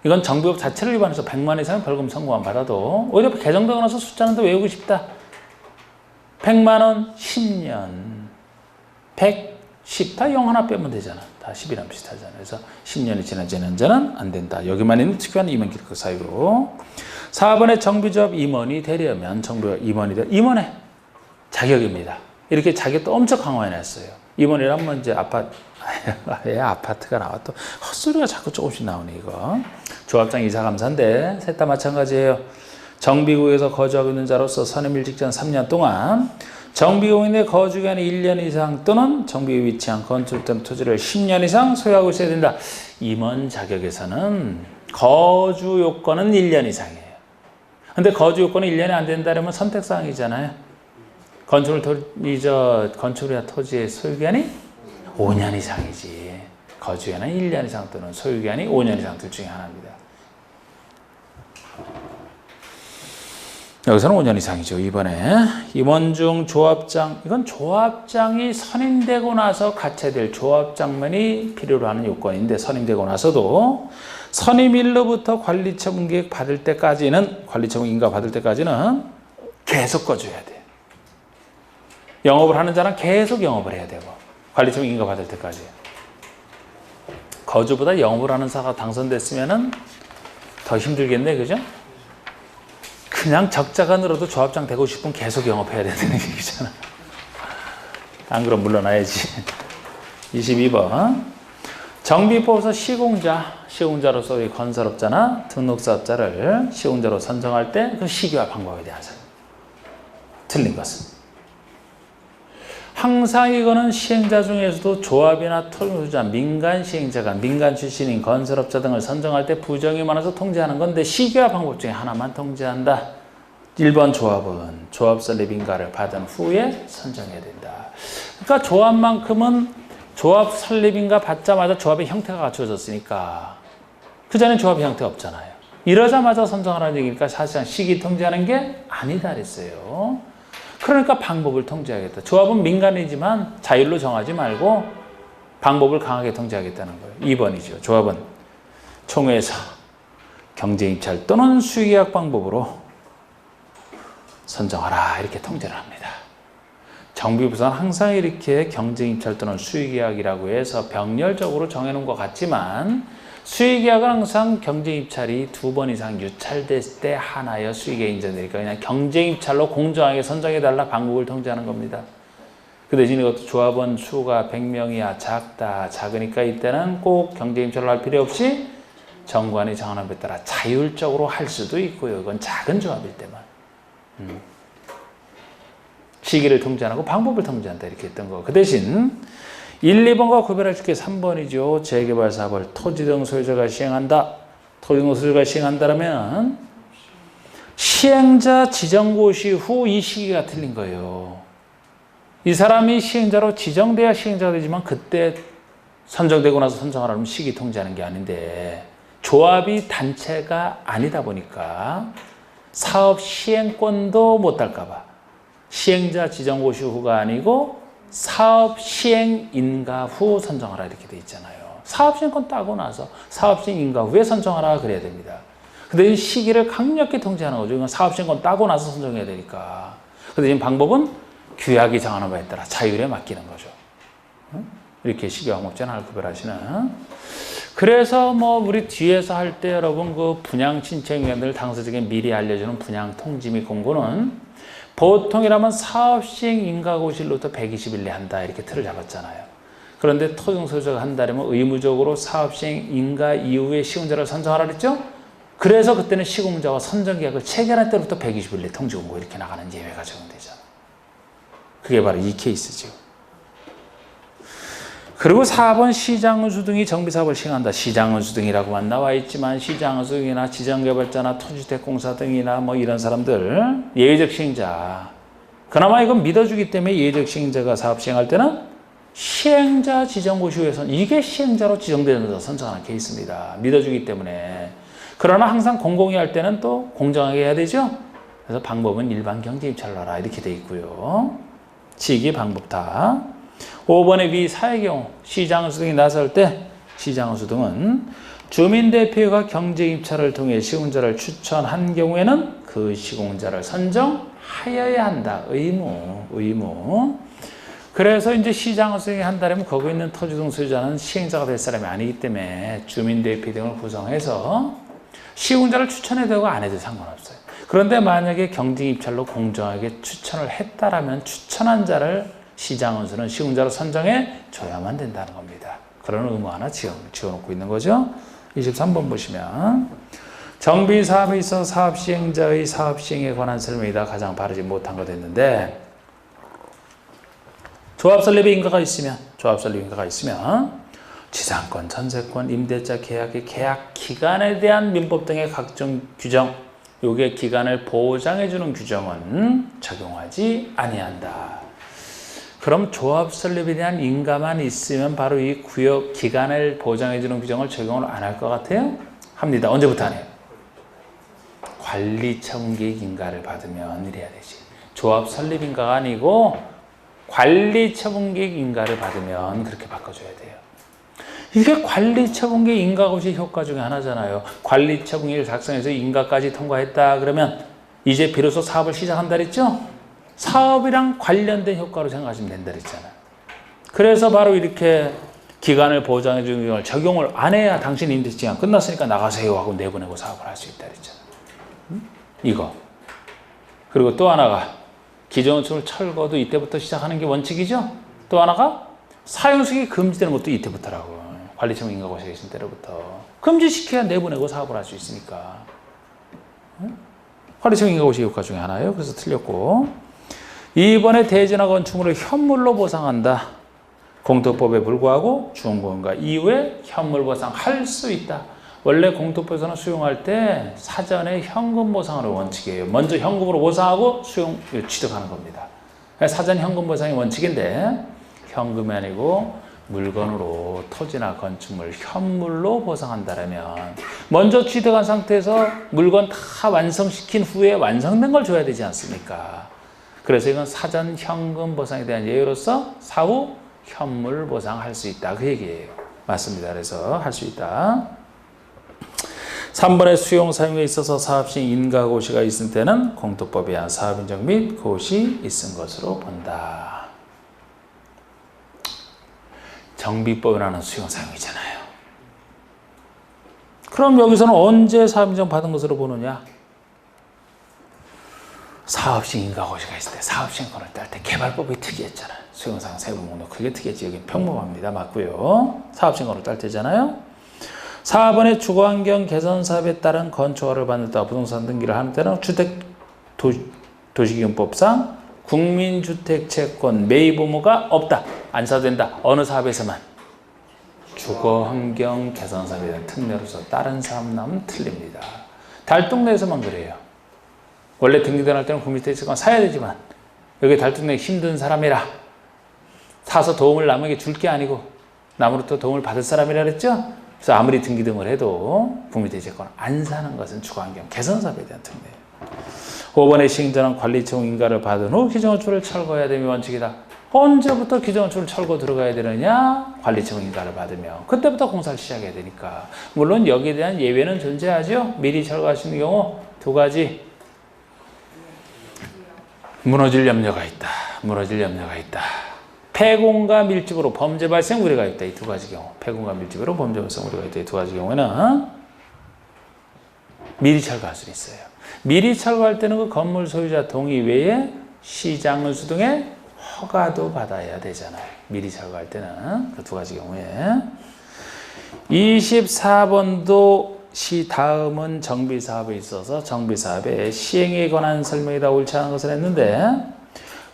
A: 이건 정비법 자체를 위반해서 100만 원 이상 벌금 선고만 받아도 오히려 개정되고 나서 숫자는 더 외우고 싶다. 100만 원, 10년, 110, 다 0 하나 빼면 되잖아. 다 10이랑 비슷하잖아. 그래서 10년이 지나지는 자는 안 된다. 여기만 있는 특유한 임원 결격 사유로. 4번에 정비조합 임원이 되려면 정비조합 임원의 자격입니다. 이렇게 자격도 엄청 강화해놨어요. 임원이라면 이제 아파트가 나와. 또 헛소리가 자꾸 조금씩 나오네, 이거. 조합장 이사감사인데, 셋 다 마찬가지예요. 정비구역에서 거주하고 있는 자로서 선임일 직전 3년 동안 정비공인의 거주기간이 1년 이상 또는 정비에 위치한 건축 또는 토지를 10년 이상 소유하고 있어야 된다. 임원 자격에서는 거주 요건은 1년 이상이에요. 근데 거주 요건은 1년이 안 된다면 선택사항이잖아요. 건축이나 토지의 소유기간이 5년 이상이지. 거주기간은 1년 이상 또는 소유기간이 5년 이상 둘 중에 하나입니다. 여기서는 5년 이상이죠. 이번에 임원 중 조합장, 이건 조합장이 선임되고 나서 갖춰야 될 조합장만이 필요로 하는 요건인데, 선임되고 나서도 선임일로부터 관리처분 계획 받을 때까지는, 관리처분 인가 받을 때까지는 계속 거주해야 돼. 영업을 하는 자는 계속 영업을 해야 되고, 관리처분 인가 받을 때까지. 거주보다 영업을 하는 사가 당선됐으면은 더 힘들겠네, 그죠? 그냥 적자가 늘어도 조합장 되고 싶으면 계속 영업해야 되는 얘기잖아. 안 그럼 물러나야지. 22번. 정비법에서 시공자로서 건설업자나 등록사업자를 시공자로 선정할 때 그 시기와 방법에 대한 사유. 틀린 것은. 항상 이거는 시행자 중에서도 조합이나 토지소유자, 민간 시행자가 민간 출신인 건설업자 등을 선정할 때 부정이 많아서 통제하는 건데, 시기와 방법 중에 하나만 통제한다. 1번 조합은 조합 설립 인가를 받은 후에 선정해야 된다. 그러니까 조합만큼은 조합 설립 인가 받자마자 조합의 형태가 갖춰졌으니까 그 전에 조합의 형태가 없잖아요. 이러자마자 선정하라는 얘기니까 사실상 시기 통제하는 게 아니다 그랬어요. 그러니까 방법을 통제하겠다. 조합은 민간이지만 자율로 정하지 말고 방법을 강하게 통제하겠다는 거예요. 2번이죠. 조합은 총회에서 경쟁입찰 또는 수의계약 방법으로 선정하라, 이렇게 통제를 합니다. 정비부서는 항상 이렇게 경쟁입찰 또는 수익계약이라고 해서 병렬적으로 정해놓은 것 같지만 수익계약은 항상 경쟁입찰이 2번 이상 유찰됐을 때 하나여 수익에 인정되니까 그냥 경쟁입찰로 공정하게 선정해달라 방법을 통지하는 겁니다. 그 대신 이것도 조합원 수가 100명이야 작다 작으니까 이때는 꼭 경쟁입찰을 할 필요 없이 정관이 정하는 법에 따라 자율적으로 할 수도 있고요. 이건 작은 조합일 때만. 시기를 통지 안 하고 방법을 통지한다 이렇게 했던 거. 그 대신 1, 2번과 구별할 게 3번이죠. 재개발 사업을 토지 등 소유자가 시행한다. 토지 등 소유자가 시행한다라면 시행자 지정고시 후 이 시기가 틀린 거예요. 이 사람이 시행자로 지정돼야 시행자가 되지만 그때 선정되고 나서 선정하라면 시기 통지하는 게 아닌데 조합이 단체가 아니다 보니까 사업 시행권도 못 달까 봐 시행자 지정고시 후가 아니고 사업 시행 인가 후 선정하라 이렇게 돼 있잖아요. 사업 시행권 따고 나서 사업 시행 인가 후에 선정하라 그래야 됩니다. 근데 이 시기를 강력히 통지하는 거죠. 이건 사업 시행권 따고 나서 선정해야 되니까. 근데 지금 방법은 규약이 정하는 바에 따라 자율에 맡기는 거죠. 이렇게 시기와 목적을 하나 구별하시는. 그래서 뭐 우리 뒤에서 할 때 여러분 그 분양 신청위원들 당사자에게 미리 알려주는 분양 통지 및 공고는 보통이라면 사업 시행 인가고시로부터 120일 내에 한다 이렇게 틀을 잡았잖아요. 그런데 토지 등 소유자가 한다면 의무적으로 사업 시행 인가 이후에 시공자를 선정하라 그랬죠? 그래서 그때는 시공자와 선정계약을 체결할 때부터 120일 내에 통지 공고 이렇게 나가는 예외가 적용되잖아요. 그게 바로 이 케이스죠. 그리고 4번 시장은수 등이 정비사업을 시행한다. 시장은수 등이라고만 나와 있지만 시장은수 등이나 지정개발자나 토지주택공사 등이나 뭐 이런 사람들 예외적 시행자. 그나마 이건 믿어주기 때문에 예외적 시행자가 사업 시행할 때는 시행자 지정고시에서는 이게 시행자로 지정되면서 선정하는 케이스입니다. 믿어주기 때문에. 그러나 항상 공공이 할 때는 또 공정하게 해야 되죠. 그래서 방법은 일반 경제입찰로 하라 이렇게 돼 있고요. 시기 방법 다. 5번의 위 사의 경우 시장은수 등이 나설 때 시장은수 등은 주민대표가 경쟁입찰을 통해 시공자를 추천한 경우에는 그 시공자를 선정하여야 한다. 의무. 그래서 이제 시장은수 등이 한다면 거기 있는 토지 등 소유자는 시행자가 될 사람이 아니기 때문에 주민대표 등을 구성해서 시공자를 추천해도 되고 안 해도 상관없어요. 그런데 만약에 경쟁입찰로 공정하게 추천을 했다라면 추천한 자를 시장은수는 시공자로 선정해 줘야만 된다는 겁니다. 그런 의무 하나 지어놓고 있는 거죠. 23번 보시면 정비사업에 있어 사업시행자의 사업시행에 관한 설명이다. 가장 바르지 못한 거 됐는데 조합설립의 인가가 있으면 지상권, 전세권, 임대차 계약의 계약 기간에 대한 민법 등의 각종 규정 요게 기간을 보장해주는 규정은 적용하지 아니한다. 그럼 조합 설립에 대한 인가만 있으면 바로 이 구역 기간을 보장해주는 규정을 적용을 안 할 것 같아요? 합니다. 언제부터 안 해요? 관리처분계획 인가를 받으면 이래야 되지. 조합 설립 인가가 아니고 관리처분계획 인가를 받으면 그렇게 바꿔줘야 돼요. 이게 관리처분계획 인가고시 효과 중에 하나잖아요. 관리처분계획을 작성해서 인가까지 통과했다 그러면 이제 비로소 사업을 시작한다 그랬죠? 사업이랑 관련된 효과로 생각하시면 된다 그랬잖아요. 그래서 바로 이렇게 기간을 보장해 주는 걸 적용을 안 해야 당신 임대 기간 끝났으니까 나가세요 하고 내보내고 사업을 할 수 있다 그랬잖아요. 이거. 그리고 또 하나가 기존건축물 철거도 이때부터 시작하는 게 원칙이죠. 또 하나가 사용수익이 금지되는 것도 이때부터라고. 관리처분 인가고시가 있을 때로부터. 금지시켜야 내보내고 사업을 할 수 있으니까. 관리처분 인가고시 효과 중에 하나예요. 그래서 틀렸고. 2번에 대지나 건축물을 현물로 보상한다. 공토법에 불구하고 준공인가 이후에 현물 보상할 수 있다. 원래 공토법에서는 수용할 때 사전에 현금 보상을 원칙이에요. 먼저 현금으로 보상하고 수용 취득하는 겁니다. 사전 현금 보상이 원칙인데 현금이 아니고 물건으로 토지나 건축물 현물로 보상한다면 먼저 취득한 상태에서 물건 다 완성시킨 후에 완성된 걸 줘야 되지 않습니까? 그래서 이건 사전 현금 보상에 대한 예외로서 사후 현물 보상할 수 있다. 그 얘기예요. 맞습니다. 그래서 할 수 있다. 3번의 수용 사용에 있어서 사업시행 인가고시가 있을 때는 공토법에 의한 사업인정 및 고시 있은 것으로 본다. 정비법이라는 수용 사용이잖아요. 그럼 여기서는 언제 사업인정 받은 것으로 보느냐? 사업식 인가고시가 있을 때, 사업식 인가를 딸 때 개발법이 특이했잖아요. 수용사용 세부 목록 그게 특이했지. 여기 평범합니다. 맞고요. 사업식 인가를 딸 때잖아요. 4번에 주거환경 개선 사업에 따른 건축허가를 받는다. 부동산 등기를 하는 때는 주택 도시기준법상 국민주택채권 매입 의무가 없다. 안 써도 된다. 어느 사업에서만? 주거환경 개선 사업에 대한 특례로서 다른 사업 나오면 틀립니다. 달동네에서만 그래요. 원래 등기도 할 때는 국민주택채권 사야 되지만 여기 달동네 힘든 사람이라 사서 도움을 남에게 줄 게 아니고 남으로부터 도움을 받을 사람이라 그랬죠? 그래서 아무리 등기 등을 해도 국민주택채권 안 사는 것은 주거환경 개선 사업에 대한 특례예요. 5번의 시행자는 관리청 인가를 받은 후 기존건축을 철거해야 되는 원칙이다. 언제부터 기존건축을 철거 들어가야 되느냐? 관리청 인가를 받으며 그때부터 공사를 시작해야 되니까. 물론 여기에 대한 예외는 존재하죠. 미리 철거하시는 경우 두 가지. 무너질 염려가 있다. 무너질 염려가 있다. 폐공과 밀집으로 범죄 발생 우려가 있다. 이 두 가지 경우. 폐공과 밀집으로 범죄 발생 우려가 있다. 이 두 가지 경우에는 미리 철거할 수 있어요. 미리 철거할 때는 그 건물 소유자 동의 외에 시장을수 등의 허가도 받아야 되잖아요. 미리 철거할 때는 그 두 가지 경우에. 24번도 다음은 정비사업에 있어서 정비사업의 시행에 관한 설명이다. 옳지 않은 것을 했는데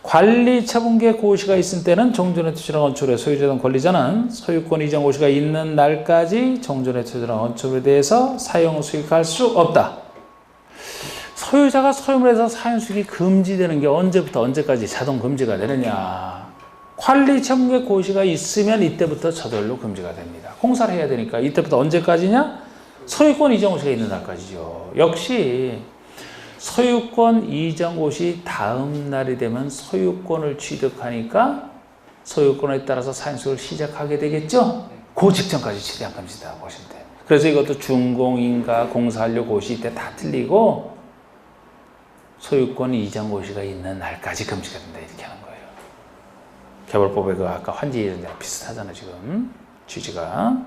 A: 관리처분계 고시가 있을 때는 종전의 투자나 건축의 소유자 등 권리자는 소유권 이전 고시가 있는 날까지 종전의 투자나 건축에 대해서 사용 수익할 수 없다. 소유자가 소유물에서 사용 수익이 금지되는 게 언제부터 언제까지 자동 금지가 되느냐? 관리처분계 고시가 있으면 이때부터 저절로 금지가 됩니다. 공사를 해야 되니까 이때부터 언제까지냐? 소유권 이전 고시가 있는 날까지죠. 역시 소유권 이전 고시 다음 날이 되면 소유권을 취득하니까 소유권에 따라서 사용수익을 시작하게 되겠죠? 그 직전까지 최대한 금지다 보시면 돼요. 그래서 이것도 준공인가 공사하려 고시 때 다 틀리고 소유권 이전 고시가 있는 날까지 금지가 된다 이렇게 하는 거예요. 개발법에 그 아까 환지 예전이랑 비슷하잖아요. 지금 취지가.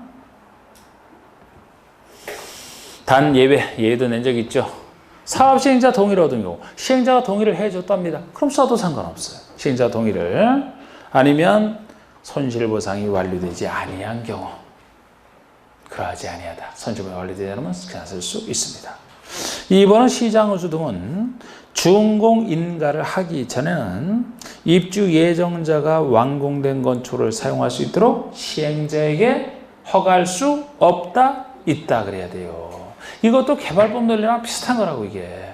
A: 단 예외도 낸 적 있죠. 사업 시행자 동의를 얻은 경우 시행자가 동의를 해줬답니다. 그럼 써도 상관없어요. 시행자 동의를. 아니면 손실보상이 완료되지 아니한 경우 그러하지 아니하다. 손실보상이 완료되지 않으면 그냥 쓸 수 있습니다. 2번은 시장의수 등은 준공인가를 하기 전에는 입주 예정자가 완공된 건축을 사용할 수 있도록 시행자에게 허가할 수 없다, 있다 그래야 돼요. 이것도 개발법 논리랑 비슷한 거라고 이게.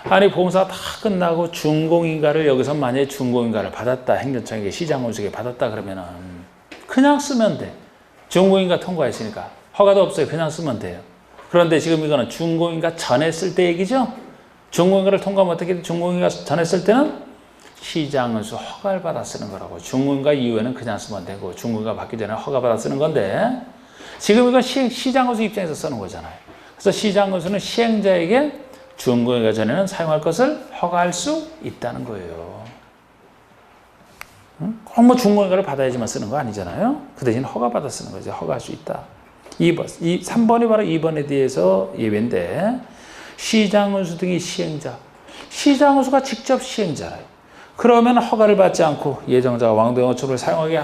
A: 아니 공사 다 끝나고 준공인가를 여기서 만약에 준공인가를 받았다. 행정청에게 시장의수에게 받았다 그러면은 그냥 쓰면 돼. 준공인가 통과했으니까 허가도 없어요. 그냥 쓰면 돼요. 그런데 지금 이거는 준공인가 전에 쓸 때 얘기죠. 준공인가를 통과하면 어떻게 준공인가 전에 쓸 때는 시장의수 허가를 받아 쓰는 거라고. 준공인가 이후에는 그냥 쓰면 되고 준공인가 받기 전에 허가 받아 쓰는 건데 지금 이건 시장의수 입장에서 쓰는 거잖아요. 그래서 시장의수는 시행자에게 준공인가 전에는 사용할 것을 허가할 수 있다는 거예요. 꼭 뭐 준공인가를 받아야지만 쓰는 거 아니잖아요. 그 대신 허가 받아 쓰는 거죠. 허가할 수 있다. 3번이 바로 2번에 대해서 예외인데 시장의수 등이 시행자. 시장의수가 직접 시행자예요. 그러면 허가를 받지 않고 예정자가 완공된 건축을 사용하게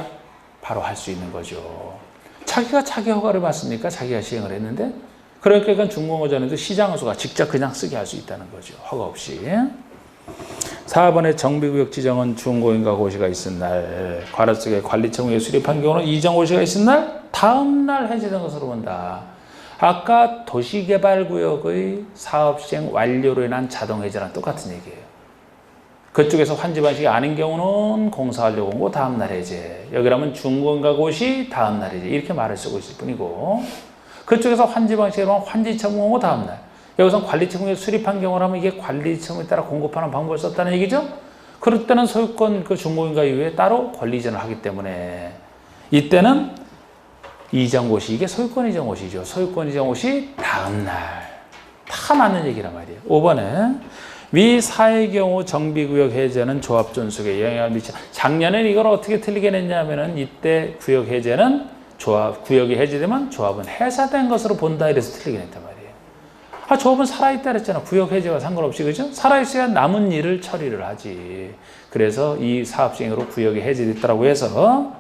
A: 바로 할 수 있는 거죠. 자기가 자기 허가를 받습니까? 자기가 시행을 했는데 그러니까 준공인가 전에도 시장의수가 직접 그냥 쓰게 할 수 있다는 거죠. 허가 없이. 4번의 정비구역 지정은 준공인가 고시가 있은 날, 괄호 속에 관리청에 수립한 경우는 이전 고시가 있은 날, 다음 날 해제된 것으로 본다. 아까 도시개발구역의 사업시행 완료로 인한 자동해제랑 똑같은 얘기예요. 그쪽에서 환지 방식이 아닌 경우는 공사하려고 온 거 다음 날 해제. 여기라면 준공인가 고시 다음 날 해제. 이렇게 말을 쓰고 있을 뿐이고 그쪽에서 환지 방식이라면 환지청구 온 거 다음 날. 여기서 관리청에 수립한 경우라면 이게 관리청에 따라 공급하는 방법을 썼다는 얘기죠. 그럴 때는 소유권 그 준공인가 이후에 따로 권리 이전을 하기 때문에 이때는 이전고시, 이게 소유권 이전고시죠. 소유권 이전고시 다음 날. 다 맞는 얘기란 말이에요. 5번에 위 사의 경우 정비구역 해제는 조합 존속에 영향을 미친다. 작년에 이걸 어떻게 틀리게 냈냐면은 이때 구역 해제는 구역이 해제되면 조합은 해사된 것으로 본다 이래서 틀리게 냈단 말이에요. 조합은 살아있다 그랬잖아. 구역 해제와 상관없이, 그죠? 살아있어야 남은 일을 처리를 하지. 그래서 이 사업시행으로 구역이 해제됐다고 해서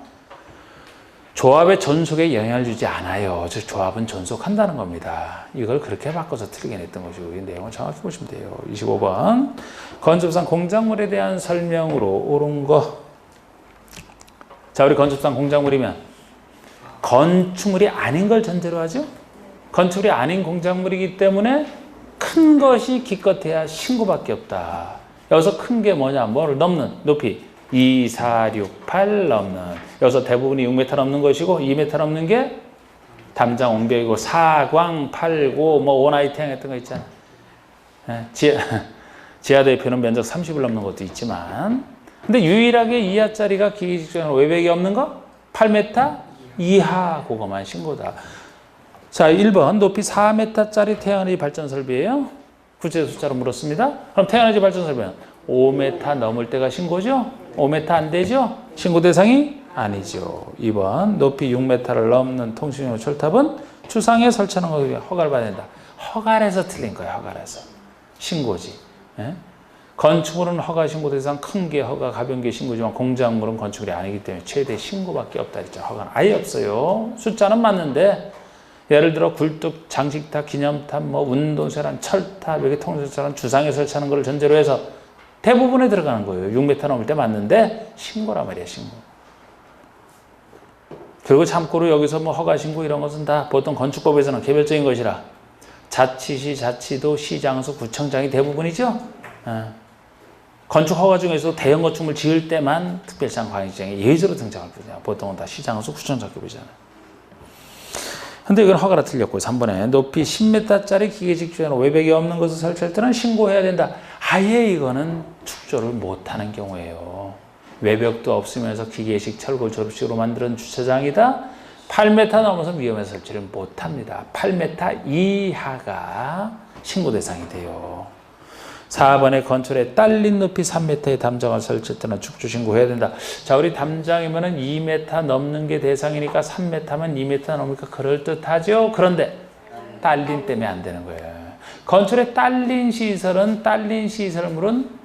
A: 조합의 존속에 영향을 주지 않아요. 즉 조합은 존속한다는 겁니다. 이걸 그렇게 바꿔서 틀리게 냈던 것이고 이 내용을 정확히 보시면 돼요. 25번 건축상 공작물에 대한 설명으로 옳은 거. 자, 우리 건축상 공작물이면 건축물이 아닌 걸 전제로 하죠. 건축물이 아닌 공작물이기 때문에 큰 것이 기껏해야 신고밖에 없다. 여기서 큰 게 뭐냐? 뭐를 넘는 높이 2, 4, 6, 8 넘는. 여기서 대부분이 6m 넘는 것이고 2m 넘는 게 담장 옹벽이고 사광, 팔고 뭐 원하이팅 했던 거 있잖아. 지하 대표는 면적 30을 넘는 것도 있지만 근데 유일하게 이하짜리가 기계 직전으로 외벽이 없는 거 8m 이하 그거만 신고다. 자, 1번 높이 4m짜리 태양에너지 발전 설비예요. 구체 숫자로 물었습니다. 그럼 태양에너지 발전 설비는 5m 넘을 때가 신고죠? 5m 안 되죠? 신고 대상이 아니죠. 2번 높이 6m를 넘는 통신용 철탑은 주상에 설치하는 것에 허가를 받아야 된다. 허가해서 틀린 거야. 허가해서. 신고지. 예? 건축물은 허가 신고 대상 큰 게 허가, 가벼운 게 신고지만 공작물은 건축물이 아니기 때문에 최대 신고밖에 없다 했죠. 허가는 아예 없어요. 숫자는 맞는데 예를 들어 굴뚝, 장식탑, 기념탑, 뭐 운동세란, 철탑, 여기 통신철은 주상에 설치하는 걸 전제로 해서 대부분에 들어가는 거예요. 6m 넘을 때 맞는데 신고란 말이야. 신고. 그리고 참고로 여기서 뭐 허가 신고 이런 것은 다 보통 건축법에서는 개별적인 것이라 자치시, 자치도, 시장수, 구청장이 대부분이죠. 건축 허가 중에서도 대형 건축물 지을 때만 특별시장 관리장이 예외적으로 등장할 뿐이야. 보통은 다 시장수, 구청장급이잖아요. 근데 이건 허가가 틀렸고 3번에 높이 10m짜리 기계식 주변에 외벽이 없는 것을 설치할 때는 신고해야 된다. 아예 이거는 축조를 못하는 경우에요. 외벽도 없으면서 기계식 철골 졸업식으로 만든 주차장이다. 8m 넘어서 위험해서 설치를 못합니다. 8m 이하가 신고 대상이 돼요. 4번에 건축에 딸린 높이 3m의 담장을 설치할 때는 축조 신고해야 된다. 자, 우리 담장이면은 2m 넘는 게 대상이니까 3m면 2m 넘으니까 그럴듯하죠. 그런데 딸린 때문에 안 되는 거예요. 건축에 딸린 시설물은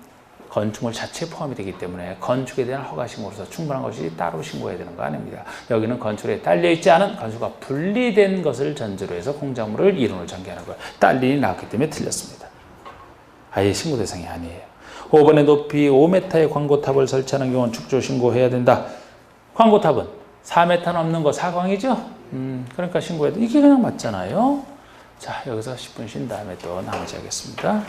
A: 건축물 자체에 포함이 되기 때문에 건축에 대한 허가 신고로서 충분한 것이 따로 신고해야 되는 거 아닙니다. 여기는 건축에 딸려 있지 않은 건축과 분리된 것을 전제로 해서 공작물을 이론을 전개하는 거예요. 딸린이 나왔기 때문에 틀렸습니다. 아예 신고 대상이 아니에요. 5번에 높이 5m의 광고탑을 설치하는 경우는 축조 신고해야 된다. 광고탑은 4m 넘는 거 사광이죠? 그러니까 신고해야 돼. 이게 그냥 맞잖아요. 자, 여기서 10분 쉰 다음에 또 나머지 하겠습니다.